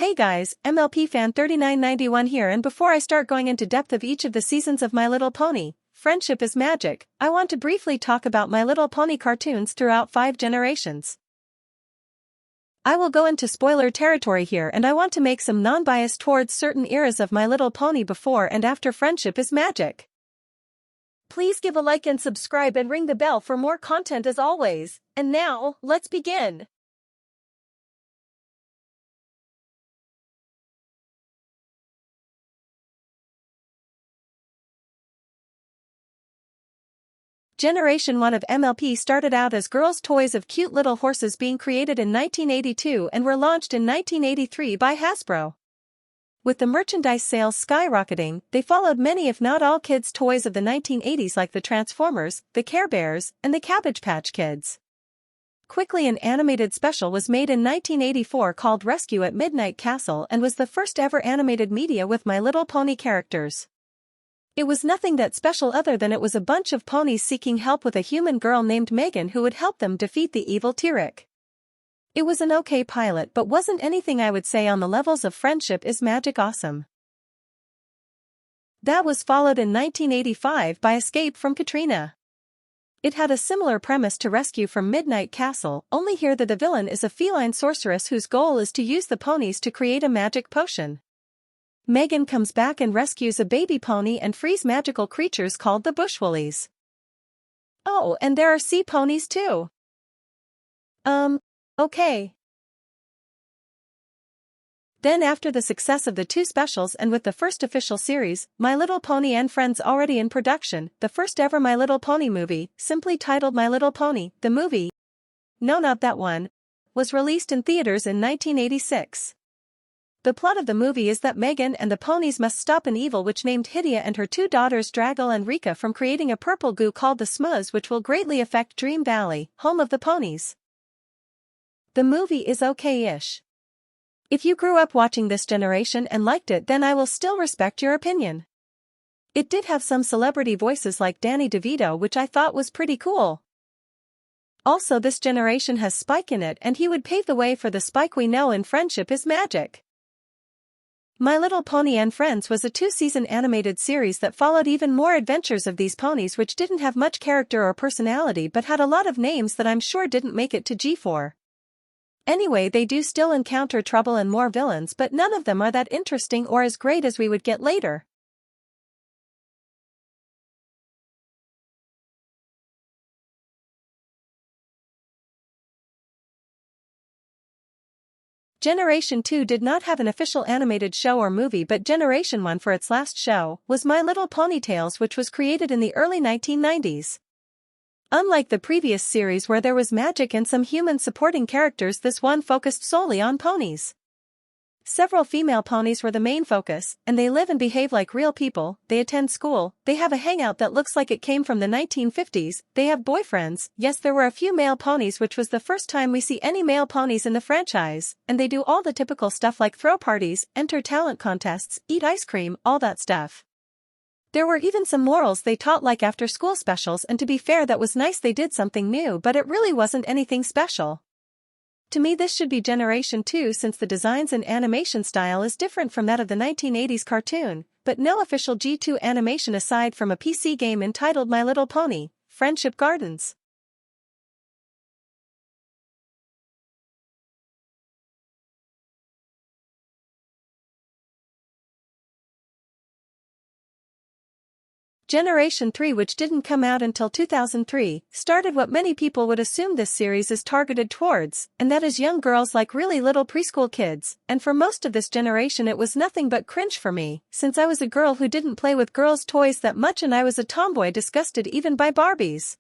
Hey guys, MLP fan 3991 here, and before I start going into depth of each of the seasons of My Little Pony, Friendship is Magic, I want to briefly talk about My Little Pony cartoons throughout 5 generations. I will go into spoiler territory here, and I want to make some non-bias towards certain eras of My Little Pony before and after Friendship is Magic. Please give a like and subscribe and ring the bell for more content as always, and now, let's begin. Generation 1 of MLP started out as girls' toys of cute little horses being created in 1982 and were launched in 1983 by Hasbro. With the merchandise sales skyrocketing, they followed many if not all kids' toys of the 1980s like the Transformers, the Care Bears, and the Cabbage Patch Kids. Quickly, an animated special was made in 1984 called Rescue at Midnight Castle and was the first ever animated media with My Little Pony characters. It was nothing that special other than it was a bunch of ponies seeking help with a human girl named Megan who would help them defeat the evil T-Rex. It was an okay pilot but wasn't anything I would say on the levels of Friendship is Magic awesome. That was followed in 1985 by Escape from Katrina. It had a similar premise to Rescue from Midnight Castle, only here the villain is a feline sorceress whose goal is to use the ponies to create a magic potion. Megan comes back and rescues a baby pony and frees magical creatures called the Bushwoolies. Oh, and there are sea ponies too. Okay. Then after the success of the 2 specials and with the first official series, My Little Pony and Friends already in production, the first ever My Little Pony movie, simply titled My Little Pony, the movie, no not that one, was released in theaters in 1986. The plot of the movie is that Megan and the ponies must stop an evil witch named Hydia and her 2 daughters Draggle and Rika from creating a purple goo called the Smuzz, which will greatly affect Dream Valley, home of the ponies. The movie is okay-ish. If you grew up watching this generation and liked it, then I will still respect your opinion. It did have some celebrity voices like Danny DeVito, which I thought was pretty cool. Also, this generation has Spike in it, and he would pave the way for the Spike we know in Friendship is Magic. My Little Pony and Friends was a 2-season animated series that followed even more adventures of these ponies which didn't have much character or personality but had a lot of names that I'm sure didn't make it to G4. Anyway, they do still encounter trouble and more villains, but none of them are that interesting or as great as we would get later. Generation 2 did not have an official animated show or movie, but Generation 1 for its last show was My Little Ponytails, which was created in the early 1990s. Unlike the previous series where there was magic and some human supporting characters, this one focused solely on ponies. Several female ponies were the main focus, and they live and behave like real people, they attend school, they have a hangout that looks like it came from the 1950s, they have boyfriends. Yes, there were a few male ponies, which was the first time we see any male ponies in the franchise, and they do all the typical stuff like throw parties, enter talent contests, eat ice cream, all that stuff. There were even some morals they taught like after school specials, and to be fair, that was nice, they did something new, but it really wasn't anything special. To me, this should be Generation 2 since the designs and animation style is different from that of the 1980s cartoon, but no official G2 animation aside from a PC game entitled My Little Pony, Friendship Gardens. Generation 3, which didn't come out until 2003, started what many people would assume this series is targeted towards, and that is young girls like really little preschool kids, and for most of this generation it was nothing but cringe for me, since I was a girl who didn't play with girls' toys that much and I was a tomboy disgusted even by Barbies.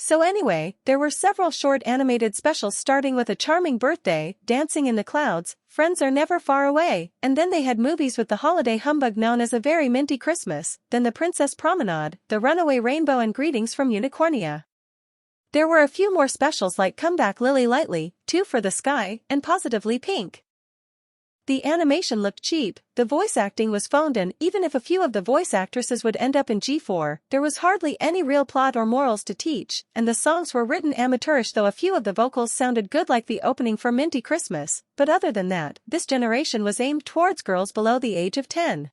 So anyway, there were several short animated specials starting with A Charming Birthday, Dancing in the Clouds, Friends Are Never Far Away, and then they had movies with the holiday humbug known as A Very Minty Christmas, then The Princess Promenade, The Runaway Rainbow and Greetings from Unicornia. There were a few more specials like Come Back Lily Lightly, Two for the Sky, and Positively Pink. The animation looked cheap, the voice acting was phoned in. Even if a few of the voice actresses would end up in G4, there was hardly any real plot or morals to teach, and the songs were written amateurish, though a few of the vocals sounded good like the opening for Minty Christmas, but other than that, this generation was aimed towards girls below the age of 10.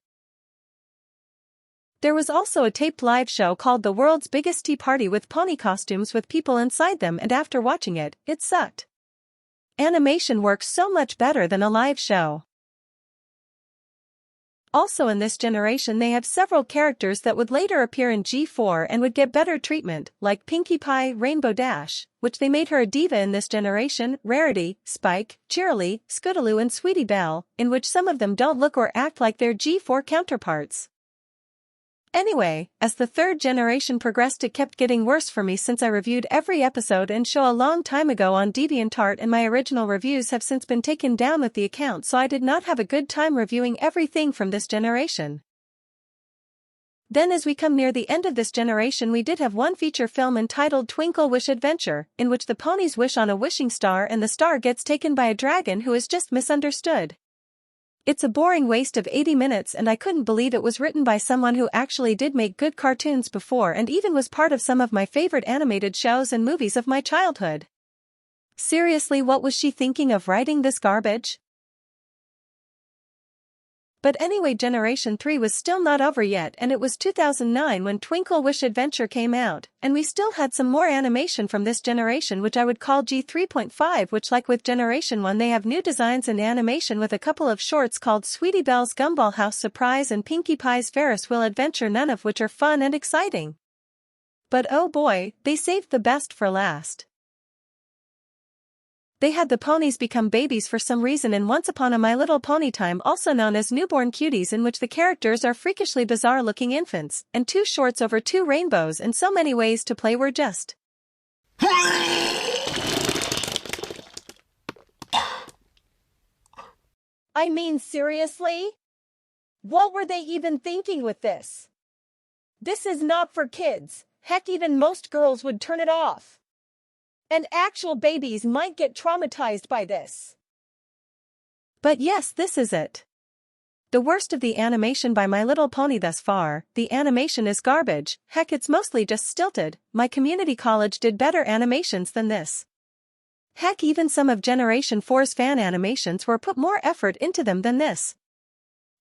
There was also a taped live show called The World's Biggest Tea Party with pony costumes with people inside them, and after watching it, it sucked. Animation works so much better than a live show. Also in this generation they have several characters that would later appear in G4 and would get better treatment, like Pinkie Pie, Rainbow Dash, which they made her a diva in this generation, Rarity, Spike, Cheerilee, Scootaloo and Sweetie Belle, in which some of them don't look or act like their G4 counterparts. Anyway, as the third generation progressed, it kept getting worse for me since I reviewed every episode and show a long time ago on DeviantArt, and my original reviews have since been taken down with the account, so I did not have a good time reviewing everything from this generation. Then as we come near the end of this generation, we did have one feature film entitled Twinkle Wish Adventure, in which the ponies wish on a wishing star and the star gets taken by a dragon who is just misunderstood. It's a boring waste of 80 minutes, and I couldn't believe it was written by someone who actually did make good cartoons before and even was part of some of my favorite animated shows and movies of my childhood. Seriously, what was she thinking of writing this garbage? But anyway, Generation 3 was still not over yet, and it was 2009 when Twinkle Wish Adventure came out, and we still had some more animation from this generation, which I would call G3.5, which, like with Generation 1, they have new designs and animation with a couple of shorts called Sweetie Belle's Gumball House Surprise and Pinkie Pie's Ferris Wheel Adventure, none of which are fun and exciting. But oh boy, they saved the best for last. They had the ponies become babies for some reason in Once Upon a My Little Pony Time, also known as Newborn Cuties, in which the characters are freakishly bizarre-looking infants, and 2 shorts over 2 rainbows, and so many ways to play were just. I mean, seriously? What were they even thinking with this? This is not for kids. Heck, even most girls would turn it off. And actual babies might get traumatized by this. But yes, this is it. The worst of the animation by My Little Pony thus far. The animation is garbage. Heck, it's mostly just stilted. My community college did better animations than this. Heck, even some of Generation 4's fan animations were put more effort into them than this.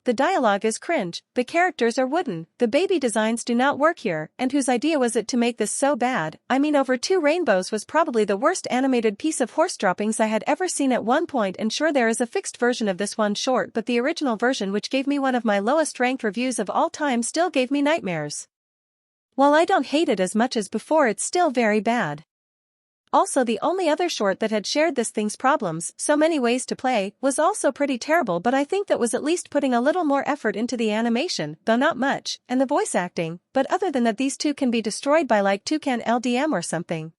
The dialogue is cringe, the characters are wooden, the baby designs do not work here, and whose idea was it to make this so bad? I mean, Over 2 Rainbows was probably the worst animated piece of horse droppings I had ever seen at one point, and sure, there is a fixed version of this one short, but the original version, which gave me one of my lowest ranked reviews of all time, still gave me nightmares. While I don't hate it as much as before, it's still very bad. Also, the only other short that had shared this thing's problems, So Many Ways to Play, was also pretty terrible, but I think that was at least putting a little more effort into the animation, though not much, and the voice acting, but other than that these two can be destroyed by like Toucan LDM or something.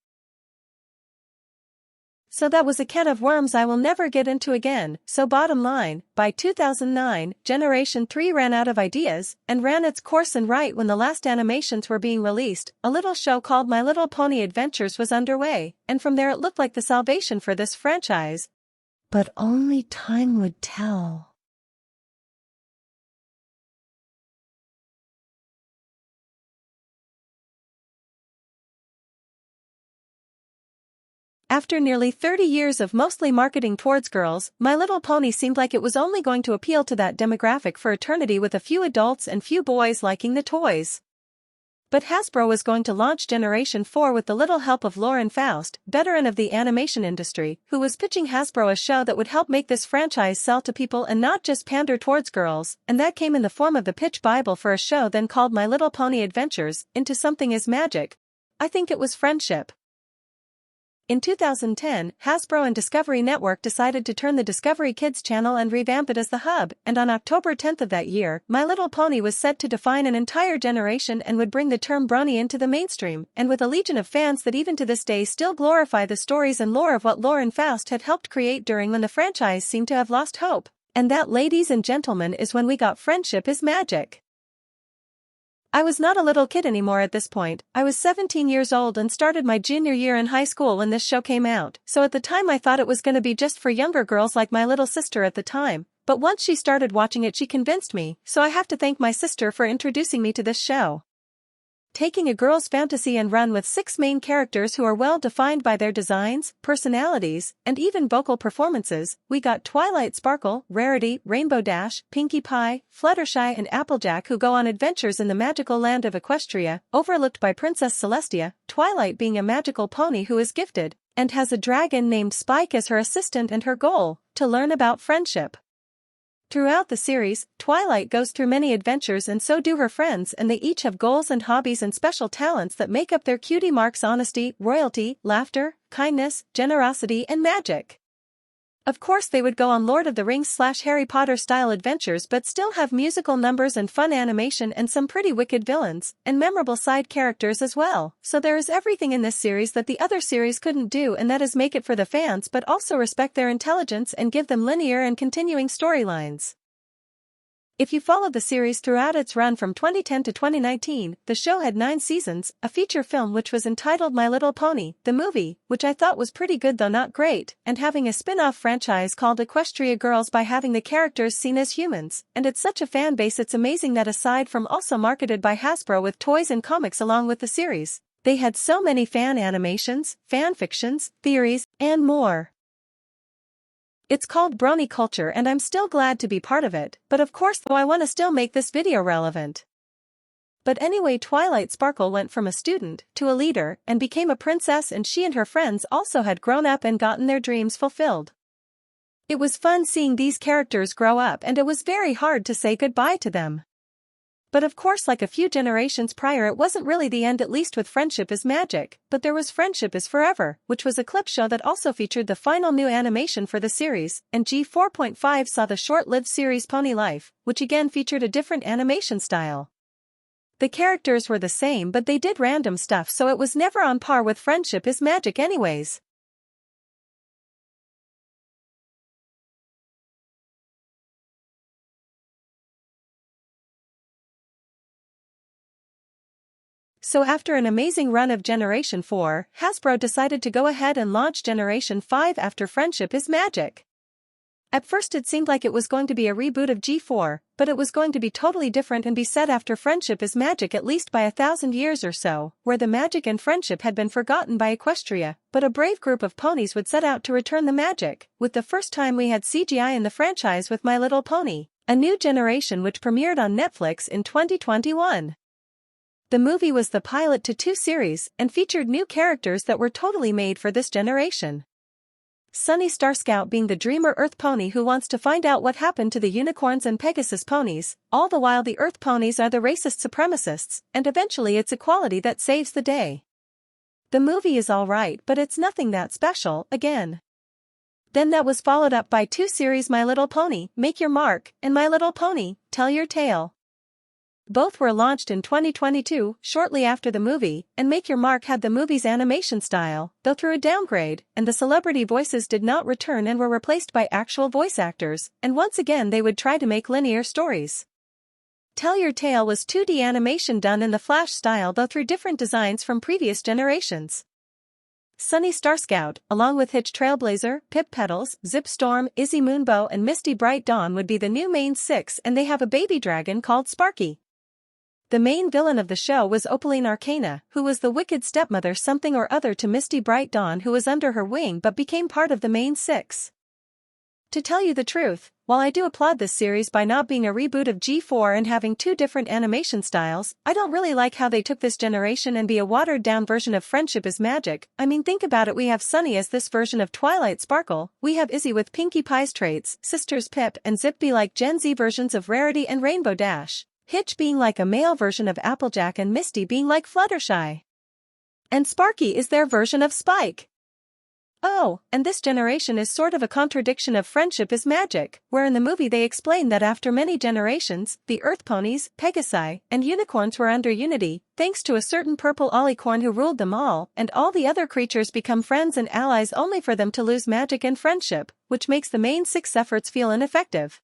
So that was a can of worms I will never get into again. So bottom line, by 2009, Generation 3 ran out of ideas, and ran its course, and right when the last animations were being released, a little show called My Little Pony Adventures was underway, and from there it looked like the salvation for this franchise. But only time would tell. After nearly 30 years of mostly marketing towards girls, My Little Pony seemed like it was only going to appeal to that demographic for eternity, with a few adults and few boys liking the toys. But Hasbro was going to launch Generation 4 with the little help of Lauren Faust, veteran of the animation industry, who was pitching Hasbro a show that would help make this franchise sell to people and not just pander towards girls, and that came in the form of the pitch bible for a show then called My Little Pony Adventures, Into Something is Magic. I think it was Friendship. In 2010, Hasbro and Discovery Network decided to turn the Discovery Kids channel and revamp it as the hub, and on October 10th of that year, My Little Pony was set to define an entire generation and would bring the term brony into the mainstream, and with a legion of fans that even to this day still glorify the stories and lore of what Lauren Faust had helped create during when the franchise seemed to have lost hope. And that, ladies and gentlemen, is when we got Friendship is Magic. I was not a little kid anymore at this point. I was 17 years old and started my junior year in high school when this show came out, so at the time I thought it was going to be just for younger girls like my little sister at the time, But once she started watching it, she convinced me, so I have to thank my sister for introducing me to this show. Taking a girl's fantasy and run with 6 main characters who are well defined by their designs, personalities, and even vocal performances, we got Twilight Sparkle, Rarity, Rainbow Dash, Pinkie Pie, Fluttershy and Applejack, who go on adventures in the magical land of Equestria, overlooked by Princess Celestia, Twilight being a magical pony who is gifted, and has a dragon named Spike as her assistant, and her goal, to learn about friendship. Throughout the series, Twilight goes through many adventures, and so do her friends, and they each have goals and hobbies and special talents that make up their cutie marks: honesty, royalty, laughter, kindness, generosity and magic. Of course they would go on Lord of the Rings / Harry Potter style adventures, but still have musical numbers and fun animation and some pretty wicked villains, and memorable side characters as well. So there is everything in this series that the other series couldn't do, and that is make it for the fans but also respect their intelligence and give them linear and continuing storylines. If you followed the series throughout its run from 2010 to 2019, the show had 9 seasons, a feature film which was entitled My Little Pony, the movie, which I thought was pretty good though not great, and having a spin-off franchise called Equestria Girls by having the characters seen as humans, and it's such a fan base. It's amazing that aside from also marketed by Hasbro with toys and comics along with the series, they had so many fan animations, fan fictions, theories, and more. It's called brony culture, and I'm still glad to be part of it, but of course though I want to still make this video relevant. But anyway, Twilight Sparkle went from a student to a leader and became a princess, and she and her friends also had grown up and gotten their dreams fulfilled. It was fun seeing these characters grow up, and it was very hard to say goodbye to them. But of course, like a few generations prior, it wasn't really the end, at least with Friendship is Magic, but there was Friendship is Forever, which was a clip show that also featured the final new animation for the series, and G4.5 saw the short-lived series Pony Life, which again featured a different animation style. The characters were the same, but they did random stuff, so it was never on par with Friendship is Magic anyways. So after an amazing run of Generation 4, Hasbro decided to go ahead and launch Generation 5 after Friendship is Magic. At first it seemed like it was going to be a reboot of G4, but it was going to be totally different and be set after Friendship is Magic at least by 1,000 years or so, where the magic and friendship had been forgotten by Equestria, but a brave group of ponies would set out to return the magic, with the first time we had CGI in the franchise with My Little Pony, A New Generation, which premiered on Netflix in 2021. The movie was the pilot to 2 series and featured new characters that were totally made for this generation. Sunny Starscout being the dreamer Earth pony who wants to find out what happened to the unicorns and Pegasus ponies, all the while the Earth ponies are the racist supremacists, and eventually it's equality that saves the day. The movie is alright, but it's nothing that special, again. Then that was followed up by 2 series, My Little Pony, Make Your Mark, and My Little Pony, Tell Your Tale. Both were launched in 2022, shortly after the movie, and Make Your Mark had the movie's animation style, though through a downgrade, and the celebrity voices did not return and were replaced by actual voice actors, and once again they would try to make linear stories. Tell Your Tale was 2D animation done in the Flash style, though through different designs from previous generations. Sunny Starscout, along with Hitch Trailblazer, Pip Petals, Zip Storm, Izzy Moonbow and Misty Bright Dawn would be the new main 6, and they have a baby dragon called Sparky. The main villain of the show was Opaline Arcana, who was the wicked stepmother something or other to Misty Bright Dawn, who was under her wing but became part of the main 6. To tell you the truth, while I do applaud this series by not being a reboot of G4 and having 2 different animation styles, I don't really like how they took this generation and be a watered-down version of Friendship is Magic. I mean, think about it, we have Sunny as this version of Twilight Sparkle, we have Izzy with Pinkie Pie's traits, sisters Pip and Zip be like Gen Z versions of Rarity and Rainbow Dash, Hitch being like a male version of Applejack and Misty being like Fluttershy. And Sparky is their version of Spike. Oh, and this generation is sort of a contradiction of Friendship is Magic, where in the movie they explain that after many generations, the Earth ponies, Pegasi, and unicorns were under unity, thanks to a certain purple alicorn who ruled them all, and all the other creatures become friends and allies only for them to lose magic and friendship, which makes the main 6 efforts feel ineffective.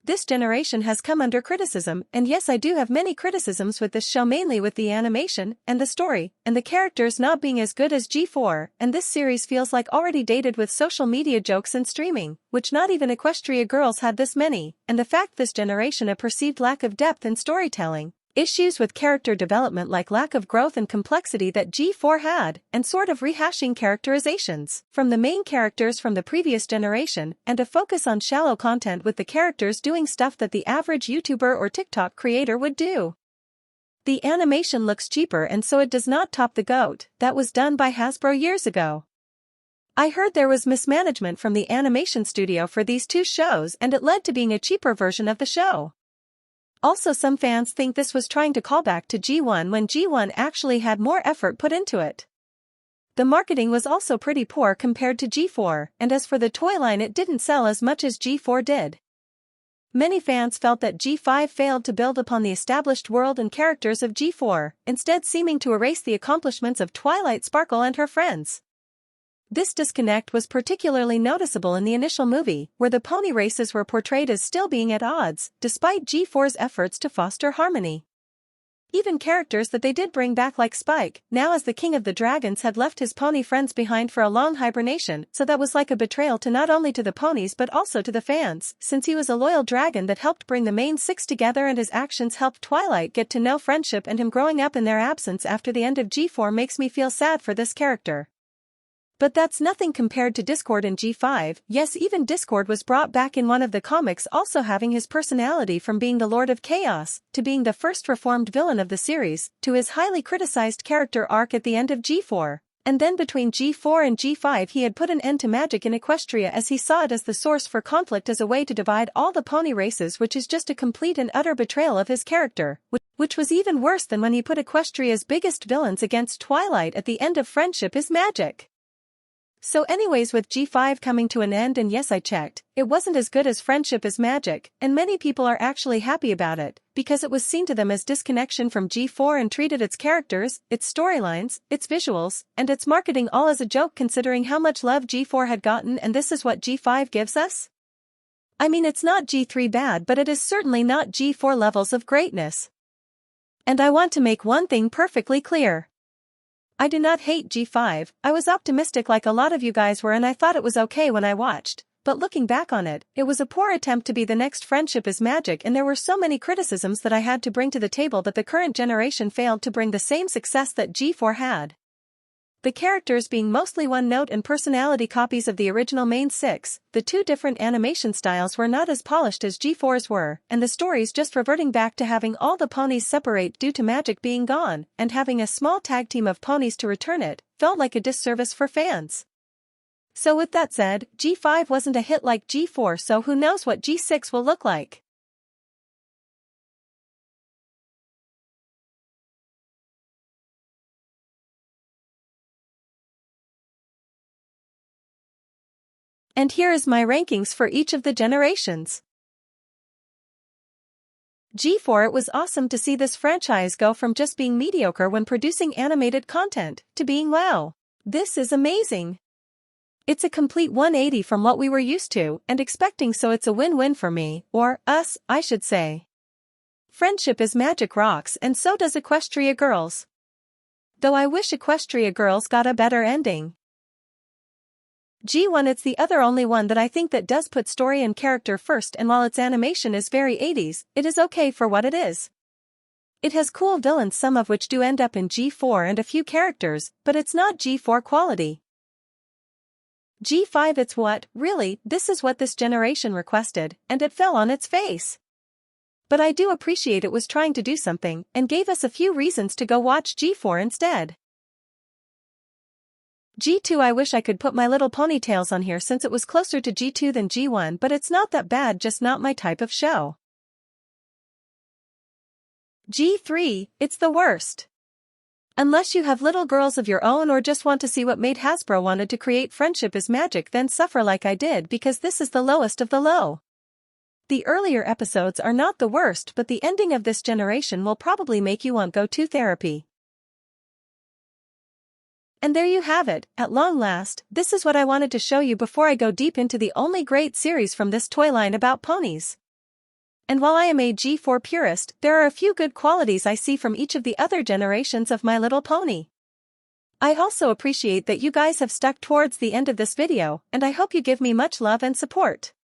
This generation has come under criticism, and yes, I do have many criticisms with this show, mainly with the animation, and the story, and the characters not being as good as G4, and this series feels like already dated with social media jokes and streaming, which not even Equestria Girls had this many, and the fact this generation a perceived lack of depth in storytelling. Issues with character development like lack of growth and complexity that G4 had, and sort of rehashing characterizations from the main characters from the previous generation, and a focus on shallow content with the characters doing stuff that the average YouTuber or TikTok creator would do. The animation looks cheaper and so it does not top the GOAT that was done by Hasbro years ago. I heard there was mismanagement from the animation studio for these two shows and it led to being a cheaper version of the show. Also, some fans think this was trying to call back to G1 when G1 actually had more effort put into it. The marketing was also pretty poor compared to G4, and as for the toy line, it didn't sell as much as G4 did. Many fans felt that G5 failed to build upon the established world and characters of G4, instead seeming to erase the accomplishments of Twilight Sparkle and her friends. This disconnect was particularly noticeable in the initial movie, where the pony races were portrayed as still being at odds, despite G4's efforts to foster harmony. Even characters that they did bring back like Spike, now as the King of the Dragons, had left his pony friends behind for a long hibernation, so that was like a betrayal to not only to the ponies but also to the fans, since he was a loyal dragon that helped bring the main six together and his actions helped Twilight get to know friendship, and him growing up in their absence after the end of G4 makes me feel sad for this character. But that's nothing compared to Discord in G5, yes, even Discord was brought back in one of the comics, also having his personality from being the Lord of Chaos, to being the first reformed villain of the series, to his highly criticized character arc at the end of G4, and then between G4 and G5 he had put an end to magic in Equestria as he saw it as the source for conflict as a way to divide all the pony races, which is just a complete and utter betrayal of his character, which was even worse than when he put Equestria's biggest villains against Twilight at the end of Friendship is Magic. So anyways, with G5 coming to an end, and yes, I checked, it wasn't as good as Friendship is Magic, and many people are actually happy about it, because it was seen to them as disconnection from G4 and treated its characters, its storylines, its visuals, and its marketing all as a joke considering how much love G4 had gotten, and this is what G5 gives us? I mean, it's not G3 bad, but it is certainly not G4 levels of greatness. And I want to make one thing perfectly clear. I do not hate G5, I was optimistic like a lot of you guys were, and I thought it was okay when I watched, but looking back on it, it was a poor attempt to be the next Friendship is Magic, and there were so many criticisms that I had to bring to the table that the current generation failed to bring the same success that G4 had. The characters being mostly one-note and personality copies of the original main six, the two different animation styles were not as polished as G4's were, and the stories just reverting back to having all the ponies separate due to magic being gone, and having a small tag team of ponies to return it, felt like a disservice for fans. So with that said, G5 wasn't a hit like G4, so who knows what G6 will look like. And here is my rankings for each of the generations. G4, it was awesome to see this franchise go from just being mediocre when producing animated content, to being wow. This is amazing. It's a complete 180 from what we were used to and expecting, so it's a win-win for me, or us, I should say. Friendship is Magic rocks, and so does Equestria Girls. Though I wish Equestria Girls got a better ending. G1, it's the other only one that I think that does put story and character first, and while its animation is very 80s, it is okay for what it is. It has cool villains, some of which do end up in G4, and a few characters, but it's not G4 quality. G5, it's what, really, this is what this generation requested, and it fell on its face. But I do appreciate it was trying to do something, and gave us a few reasons to go watch G4 instead. G2, I wish I could put My Little Ponytails on here since it was closer to G2 than G1, but it's not that bad, just not my type of show. G3, it's the worst. Unless you have little girls of your own or just want to see what made Hasbro wanted to create Friendship is Magic, then suffer like I did, because this is the lowest of the low. The earlier episodes are not the worst, but the ending of this generation will probably make you want go-to therapy. And there you have it, at long last, this is what I wanted to show you before I go deep into the only great series from this toy line about ponies. And while I am a G4 purist, there are a few good qualities I see from each of the other generations of My Little Pony. I also appreciate that you guys have stuck towards the end of this video, and I hope you give me much love and support.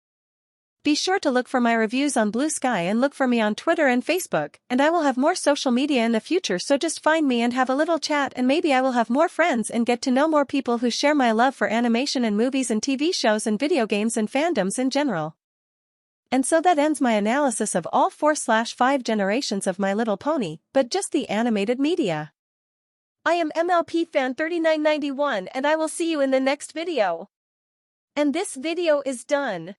Be sure to look for my reviews on Blue Sky and look for me on Twitter and Facebook, and I will have more social media in the future, so just find me and have a little chat, and maybe I will have more friends and get to know more people who share my love for animation and movies and TV shows and video games and fandoms in general. And so that ends my analysis of all 4/5 generations of My Little Pony, but just the animated media. I am MLP Fan 3991 and I will see you in the next video. And this video is done.